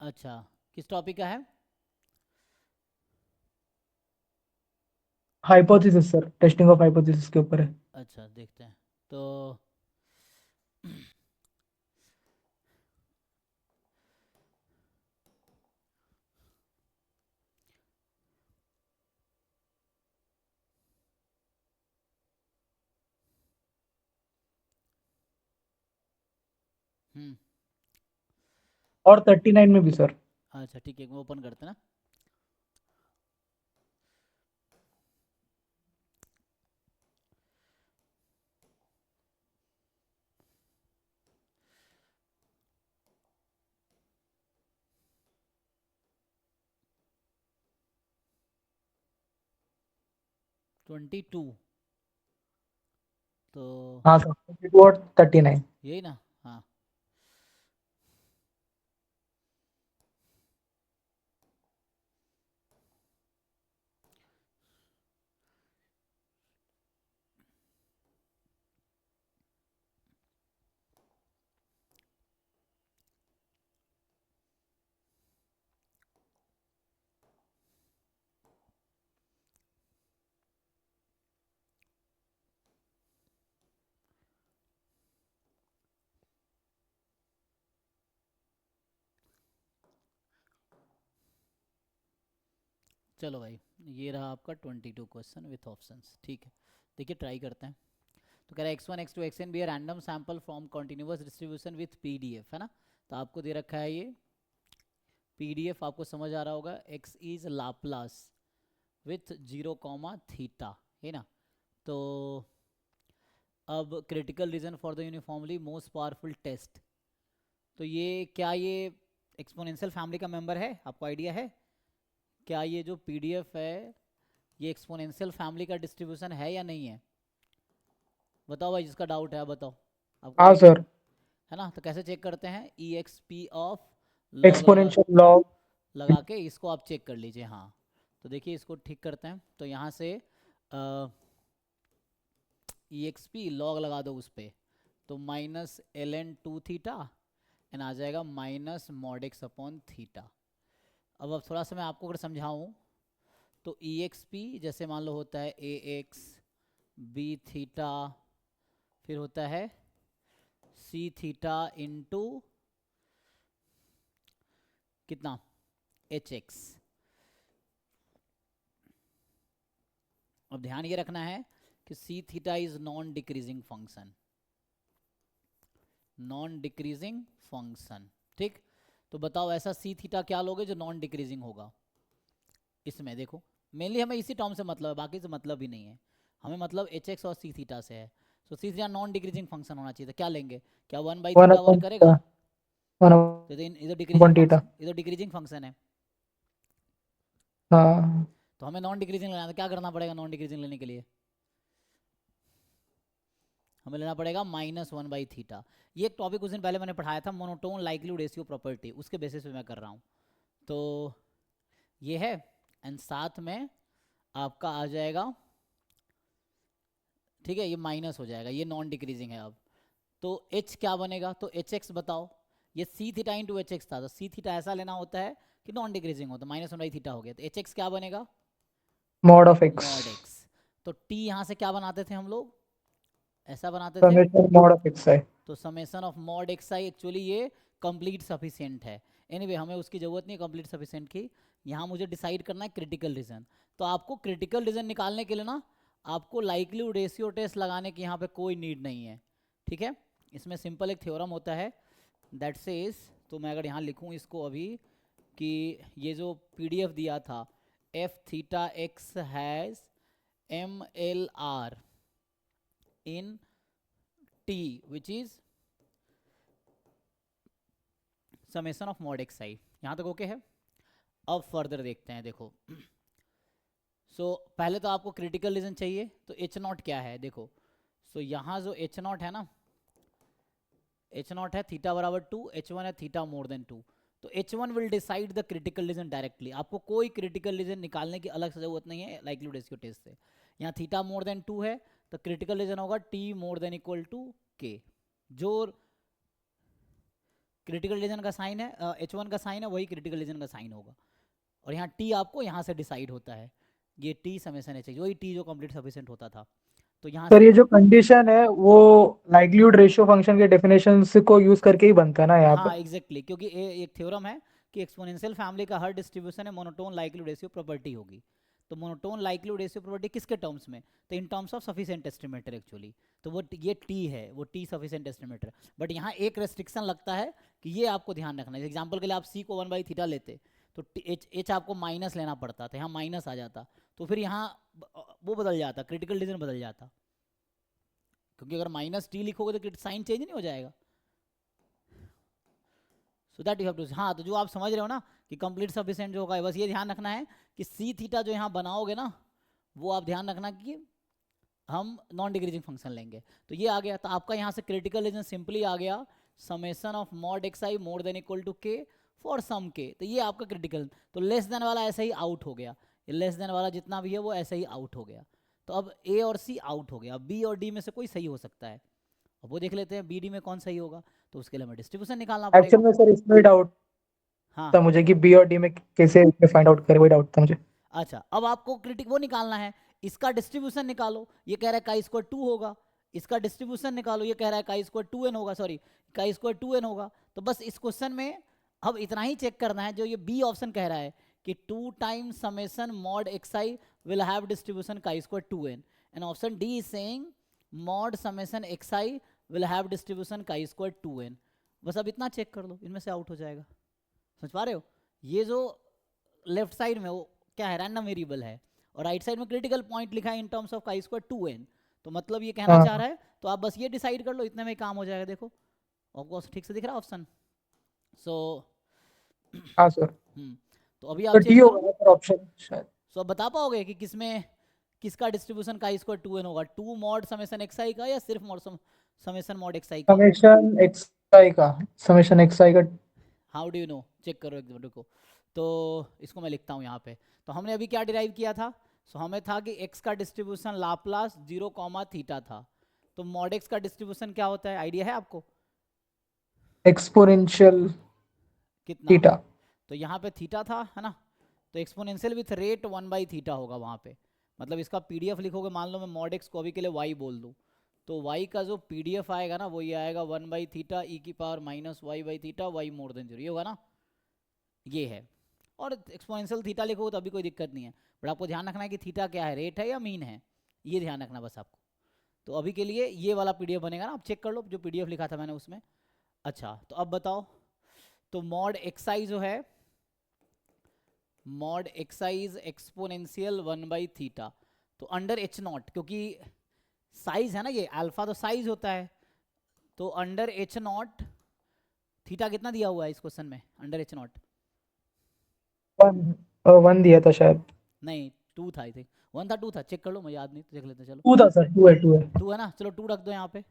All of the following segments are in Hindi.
अच्छा, किस टॉपिक का है? Hypothesis sir, testing of hypothesis के ऊपर है। अच्छा, देखते हैं। तो हम्म। और 39 में भी सर। अच्छा ठीक है, ओपन करते हैं ना। Twenty two. तो हाँ सर, 22 और 39। यही ना? हाँ। चलो भाई, ये रहा आपका 22 क्वेश्चन विथ ऑप्शंस। ठीक है, देखिए ट्राई करते हैं। तो कह रहा है X one X two X N be random sample from continuous distribution with PDF, है ना? तो आपको दे रखा है ये पीडीएफ, आपको समझ आ रहा होगा। X is Laplace with zero comma theta, है ना? तो अब critical region for the uniformly most powerful test. तो ये क्या, ये एक्सपोनेंशियल फैमिली का मेंबर है? आपको आइडिया है क्या ये जो पीडीएफ है ये एक्सपोनेंशियल फैमिली का डिस्ट्रीब्यूशन है या नहीं है? बताओ भाई, जिसका डाउट है आप बताओ। आपको हाँ आइडिया सर। है ना? तो कैसे चेक करते हैं? ई एक्स पी ऑफ लॉग लगा एक्सपोनेंशियल लॉग। लगा के इसको आप चेक कर लीजिए। हाँ, तो देखिए इसको ठीक करते हैं। तो यहाँ से ई एक्स पी लॉग लगा दो उस पर, तो minus L N two theta and आ जाएगा minus mod X upon theta. अब थोड़ा सा मैं आपको अगर समझाऊँ, तो ई एक्स पी जैसे मान लो होता है ए एक्स बी थीटा, फिर होता है सी थीटा इंटू कितना, एच एक्स। अब ध्यान ये रखना है कि C theta is non decreasing function, non decreasing function. ठीक, तो बताओ ऐसा सी थीटा क्या लोगे जो नॉन डिक्रीजिंग होगा? इसमें देखो, मेनली हमें इसी टर्म से मतलब है, बाकी से मतलब ही नहीं है। हमें मतलब एच एक्स और सी थीटा से है। तो C theta non decreasing function होना चाहिए। तो क्या लेंगे? क्या one by one theta work upon करेगा? थीटा। वन तो इधर डिक्रीजिंग अपॉन थीटा। फंक्शन, इधर डिक्रीजिंग फंक्शन है। हाँ। तो हमें नॉन डिक्रीजिंग लेना है, तो क्या करना पड़ेगा नॉन डिक्रीजिंग लेने के लिए? हमें लेना पड़ेगा माइनस वन बाई थीटा। ये एक टॉपिक उस दिन पहले मैंने पढ़ाया था, मोनोटोन लाइक्लीहुड रेशियो प्रॉपर्टी, उसके बेसिस पे मैं कर रहा हूँ। तो ये है, एंड साथ में आपका आ जाएगा, ठीक है, ये माइनस हो जाएगा, ये नॉन डिक्रीजिंग है अब। तो एच क्या बनेगा? तो एच एक्स बताओ। ये सी थीटा इंटू एच एक्स था, तो सी थीटा ऐसा लेना होता है कि नॉन डिक्रीजिंग हो, तो माइनस वन बाई थीटा हो गया। तो एच एक्स क्या बनेगा? Mod of x. Mod x. तो टी यहाँ से क्या बनाते थे हम लोग? ऐसा बनाते थे। समेशन मॉड ऑफ एक्स है। तो summation of mod X I, actually ये कंप्लीट सफिशिएंट है। एनीवे हमें उसकी ज़रूरत नहीं कंप्लीट सफिशिएंट की। यहाँ मुझे डिसाइड करना है क्रिटिकल रीजन। तो आपको क्रिटिकल रीजन निकालने के लिए ना, आपको लाइक्लीहुड रेशियो टेस्ट लगाने की यहाँ पे कोई नीड नहीं है। ठीक है, इसमें सिंपल एक थ्योरम होता है दैट सेज, तो मैं अगर यहाँ लिखूँ इसको अभी, कि ये जो पीडीएफ दिया था, F theta X has M L R in T which is summation of mod X I. यहाँ तक ओके है? अब फर्दर देखते हैं, देखो। पहले तो आपको क्रिटिकल रीजन चाहिए, तो एच नॉट क्या है देखो। यहाँ जो एच नॉट है ना, एच नॉट है थीटा बराबर टू, एच वन है थीटा मोर देन टू। तो H one will decide the critical reason directly, आपको कोई क्रिटिकल रीजन निकालने की अलग से जरूरत नहीं है लाइक्लीहुड रेशियो टेस्ट से। यहाँ थीटा मोर देन टू है, तो क्रिटिकल रीजन होगा T more than equal to K. जो क्रिटिकल रीजन का साइन है, H1 का साइन है, वही क्रिटिकल रीजन का साइन होगा। और यहाँ टी आपको यहाँ से डिसाइड होता है, ये टी समेसन है, चाहिए वही टी जो कंप्लीट सफिशिएंट होता था। तो यहाँ सर से ये जो कंडीशन है वो लाइक्लीहुड रेशियो फंक्शन के डेफिनेशन को यूज करके ही बनता है ना यहाँ पे? हाँ एग्जैक्टली, क्योंकि एक थ्योरम है कि एक्सपोनेंशियल फैमिली का हर डिस्ट्रीब्यूशन है मोनोटोन लाइक्लीहुड रेशियो प्रॉपर्टी होगी। तो मोनोटोन लाइक्लीहुड रेशियो प्रॉपर्टी किसके टर्म्स में? तो in terms of sufficient estimator actually. तो वो ये टी है, वो टी सफिशिएंट एस्टिमेटर। बट यहाँ एक रेस्ट्रिक्शन लगता है कि ये आपको ध्यान रखना है। एग्जाम्पल के लिए आप सी को 1/थीटा लेते तो एच आपको माइनस लेना पड़ता था, यहाँ माइनस आ जाता, तो फिर यहाँ वो बदल जाता, क्रिटिकल रीजन बदल जाता। क्योंकि अगर माइनस टी लिखोगे तो साइन चेंज नहीं हो जाएगा। So that you have to, हाँ तो जो आप समझ रहे हो ना कि कंप्लीट सफिशिएंट जो होगा, बस ये ध्यान रखना है कि सी थीटा जो यहाँ बनाओगे ना, वो आप ध्यान रखना कि हम नॉन डिक्रीजिंग फंक्शन लेंगे। तो ये आ गया, तो आपका यहाँ से क्रिटिकल रीजन सिंपली आ गया summation of mod X I more than equal to K for some K. तो ये आपका क्रिटिकल, तो लेस देन वाला ऐसे ही आउट हो गया, ये लेस देन वाला जितना भी है वो ऐसे ही आउट हो गया। तो अब ए और सी आउट हो गया, बी और डी में से कोई सही हो सकता है। अब वो देख लेते हैं बी डी में कौन सही होगा, तो उसके लिए हमें डिस्ट्रीब्यूशन निकालना पड़ेगा। एक्चुअल में सर इसमें डाउट हाँ था मुझे कि बी और डी में कैसे फाइंड आउट करें, वही डाउट था मुझे। अच्छा, अब आपको क्रिटिक वो निकालना है, इसका डिस्ट्रीब्यूशन निकालो, ये कह रहा है काई स्क्वायर 2 होगा। इसका डिस्ट्रीब्यूशन निकालो, ये कह रहा है काई स्क्वायर 2n होगा, सॉरी काई स्क्वायर 2n होगा। तो बस इस क्वेश्चन में अब इतना ही चेक करना है, जो ये बी ऑप्शन कह रहा है कि 2 times summation mod xi will have distribution chi square 2n, and option D is saying mod summation xi will have distribution chi square 2n। बस अब इतना चेक कर लो, इनमें से आउट हो जाएगा। समझ पा रहे हो? ये जो लेफ्ट साइड में वो क्या है, रैंडम वेरिएबल है, और राइट साइड में क्रिटिकल पॉइंट लिखा है in terms of chi square 2n। तो मतलब ये कहना चाह हाँ रहा है, तो आप बस ये डिसाइड कर लो, इतने में ही काम हो जाएगा। देखो आपको ठीक से दिख रहा है ऑप्शन? सो हाँ सर। तो अभी तो आप डी चेक करो। होगा ना सर ऑप्शन शायद? सो अब बता पाओगे कि किसमें किसका डिस्ट्रीब्यूशन chi square 2n होगा, 2 मॉड समेसन xi का या सिर्फ मॉड समेसन मॉड xi का? समेशन एक्स आई का। How do you know? Check करो एक रुको। तो इसको मैं लिखता हूँ यहाँ पे। तो हमने अभी क्या डिराइव किया था? सो हमें था कि x का डिस्ट्रीब्यूशन लाप्लास 0, था। तो मॉड x का डिस्ट्रीब्यूशन क्या होता है, आइडिया है आपको? एक्सपोनेंशियल कितना? थीटा। तो यहाँ पे थीटा था, है ना? तो एक्सपोनेंशियल विथ रेट 1/थीटा होगा वहाँ पे। मतलब इसका पीडीएफ लिखोगे, मान लो मैं मॉड x को अभी के लिए y बोल दूँ, तो y का जो पीडीएफ आएगा ना, वो ये आएगा 1/थीटा e की पावर -y/थीटा y मोर देन 0, ये होगा ना? ये है। और एक्सपोनेंशियल थीटा लिखोगे तो अभी कोई दिक्कत नहीं है, बट आपको ध्यान रखना है कि थीटा क्या है, रेट है या मीन है, ये ध्यान रखना बस आपको। तो अभी के लिए ये वाला पीडीएफ बनेगा ना, आप चेक कर लो जो पीडीएफ लिखा था मैंने उसमें। अच्छा तो अब बताओ, तो मॉड xi जो है, मॉड xi इज एक्सपोनेंशियल 1/थीटा, तो अंडर h0, क्योंकि साइज है ना ये, अल्फा तो साइज होता है, तो अंडर h0 थीटा कितना दिया हुआ है इस क्वेश्चन में? अंडर h0 वन दिया था शायद। नहीं 2 था, आई थिंक 1 था 2 था, चेक कर लो, मुझे याद नहीं, तो देख लेते हैं चलो। 2 था सर, 2 है 2 है। 2 है ना, चलो 2 रख दो यहाँ पे।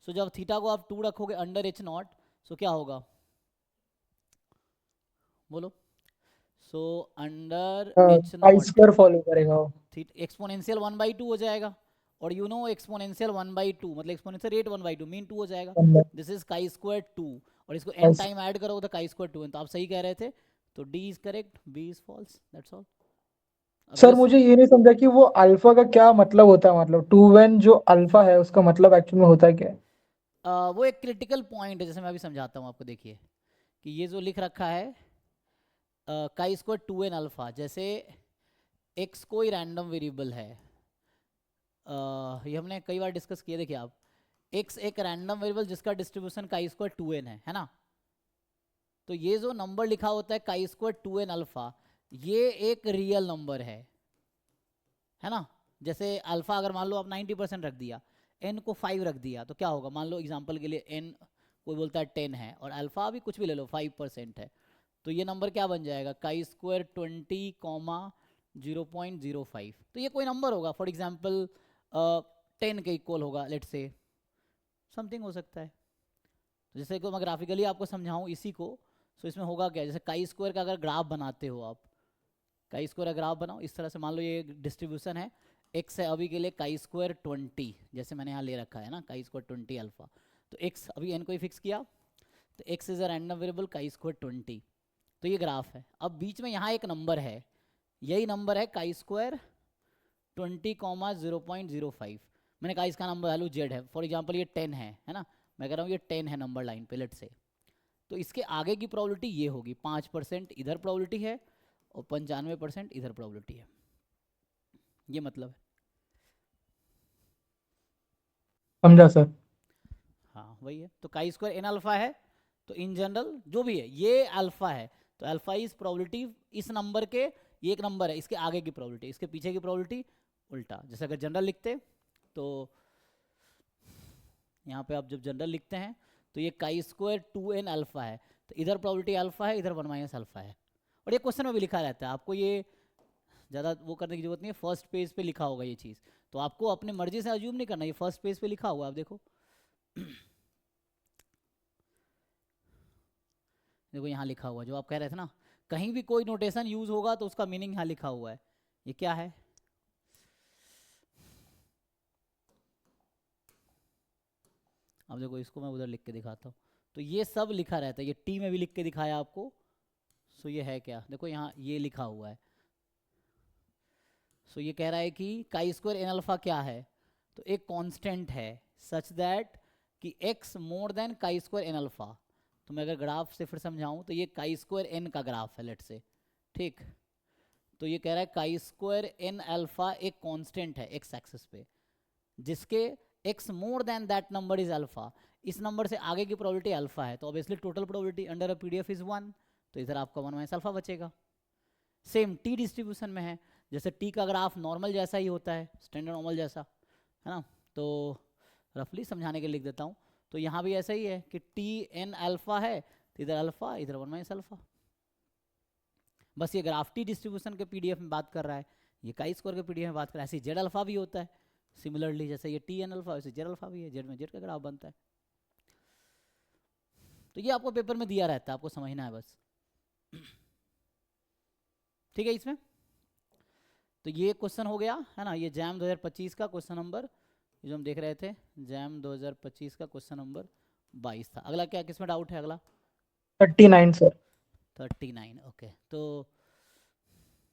सो जब थीटा को आप 2 रखोगे अंडर h0, सो क्या होगा बोलो? सो अंडर पाई h0 स्क्वायर फॉलो करेगा वो। एक्सपोनेंशियल 1/2 हो जाएगा, और यू नो एक्सपोनेंशियल 1/2 मतलब एक्सपोनेंशियल रेट 1/2 मीन 2 हो जाएगा। दिस इज काई स्क्वायर 2, और इसको n टाइम ऐड करोगे तो काई स्क्वायर 2n, तो आप सही कह रहे थे। तो D is correct, B is false, that's all. Sir मुझे ये नहीं समझा कि वो अल्फा का क्या मतलब होता है, मतलब 2n जो अल्फा है उसका मतलब एक्चुअल में होता है क्या? वो एक क्रिटिकल पॉइंट है, जैसे मैं अभी समझाता हूँ आपको। देखिए कि ये जो लिख रखा है काई स्क्वायर 2n अल्फा, जैसे x कोई रैंडम वेरिएबल है, ये हमने कई बार डिस्कस किया। देखिए आप, x एक रैंडम वेरिएबल जिसका डिस्ट्रीब्यूशन काई स्क्वायर 2n है ना? तो ये जो नंबर लिखा होता है काई स्क्वायर 2n अल्फा, ये एक रियल नंबर है ना? जैसे अल्फा अगर मान लो आप 90% रख दिया, n को 5 रख दिया, तो क्या होगा? मान लो एग्जांपल के लिए n कोई बोलता है 10 है, और अल्फा भी कुछ भी ले लो 5% है, तो ये नंबर क्या बन जाएगा? Chi square 20,0.05। तो ये कोई नंबर होगा, फॉर एग्जांपल 10 के इक्वल होगा, लेट से समथिंग हो सकता है। तो जैसे को मैं ग्राफिकली आपको समझाऊं इसी को, तो इसमें होगा क्या, जैसे काई स्क्वायर का अगर ग्राफ बनाते हो आप, काई स्क्वायर का ग्राफ बनाओ इस तरह से, मान लो ये डिस्ट्रीब्यूशन है, x है अभी के लिए काई स्क्वायर 20, जैसे मैंने यहाँ ले रखा है ना काई स्क्वायर 20 अल्फा, तो x अभी n को ही फिक्स किया, तो x is a random variable chi square 20। तो ये ग्राफ है। अब बीच में यहाँ एक नंबर है, यही नंबर है काई स्क्वायर 20,0.05। मैंने कहा इसका नंबर वैल्यू z है, फॉर एग्जांपल ये 10 है ना, मैं कह रहा हूँ ये 10 है नंबर लाइन पे लेट से। तो इसके आगे की प्रोबेबिलिटी ये होगी, 5% इधर प्रोबेबिलिटी है और 95% इधर प्रोबेबिलिटी है। ये मतलब है। समझा सर। हाँ वही है। तो काई स्क्वायर एन अल्फा है, तो इन जनरल जो भी है ये अल्फा है, तो अल्फा इज प्रोबेबिलिटी इस नंबर के, ये एक नंबर है इसके आगे की प्रोबेबिलिटी, इसके पीछे की प्रोबेबिलिटी उल्टा। जैसे अगर जनरल लिखते तो यहाँ पे आप जब जनरल लिखते हैं तो ये काई स्क्वायर 2n अल्फा है, तो इधर प्रोबेबिलिटी अल्फा है, इधर 1 माइनस अल्फा है। और ये क्वेश्चन में भी लिखा रहता है, आपको ये ज़्यादा वो करने की जरूरत नहीं है, फर्स्ट पेज पे लिखा होगा ये चीज़, तो आपको अपनी मर्जी से अज्यूम नहीं करना, ये फर्स्ट पेज पे लिखा हुआ है, आप देखो। देखो यहाँ लिखा हुआ है, जो आप कह रहे थे ना कहीं भी कोई नोटेशन यूज होगा तो उसका मीनिंग यहाँ लिखा हुआ है। ये क्या है, अब देखो इसको मैं उधर लिख के दिखाता हूँ, तो ये सब लिखा रहता है, ये टी में भी लिख के दिखाया आपको। सो ये है क्या, देखो यहाँ ये लिखा हुआ है। सो ये कह रहा है कि काई स्क्वायर एन अल्फा क्या है, तो एक कांस्टेंट है सच दैट कि x more than chi square N alpha. तो मैं अगर ग्राफ से फिर समझाऊं तो ये काई स्क्वायर एन का ग्राफ है लेट से, ठीक। तो ये कह रहा है काई स्क्वायर एन अल्फा एक कांस्टेंट है x एक्सिस पे, जिसके x more then that number is alpha, इस नंबर से आगे की प्रोबेबिलिटी अल्फा है, तो obviously total probability under a PDF is 1, तो इधर आपका 1 माइनस अल्फा बचेगा। सेम टी डिस्ट्रीब्यूशन में है, जैसे टी का ग्राफ नॉर्मल जैसा ही होता है, स्टैंडर्ड नॉर्मल जैसा है ना, तो रफली समझाने के लिए लिख देता हूँ। तो यहाँ भी ऐसा ही है कि टी एन अल्फा है, तो इधर अल्फा इधर 1 माइनस अल्फा। बस ये ग्राफ टी डिस्ट्रीब्यूशन के पीडीएफ में बात कर रहा है, ये काई स्क्वायर के पीडीएफ में बात कर रहा है। ऐसे जेड अल्फा भी होता है सिमिलरली, जैसे ये टी एन अल्फा वैसे जेड अल्फा भी है, जेड में जेड का ग्राफ बनता है। तो ये आपको पेपर में दिया रहता है, आपको समझना है बस, ठीक है। इसमें तो ये क्वेश्चन हो गया है ना, ये जैम 2025 का क्वेश्चन नंबर, जो हम देख रहे थे जैम 2025 का क्वेश्चन नंबर 22 था। अगला क्या, किसमें डाउट है अगला? 39 सर। 39 ओके। तो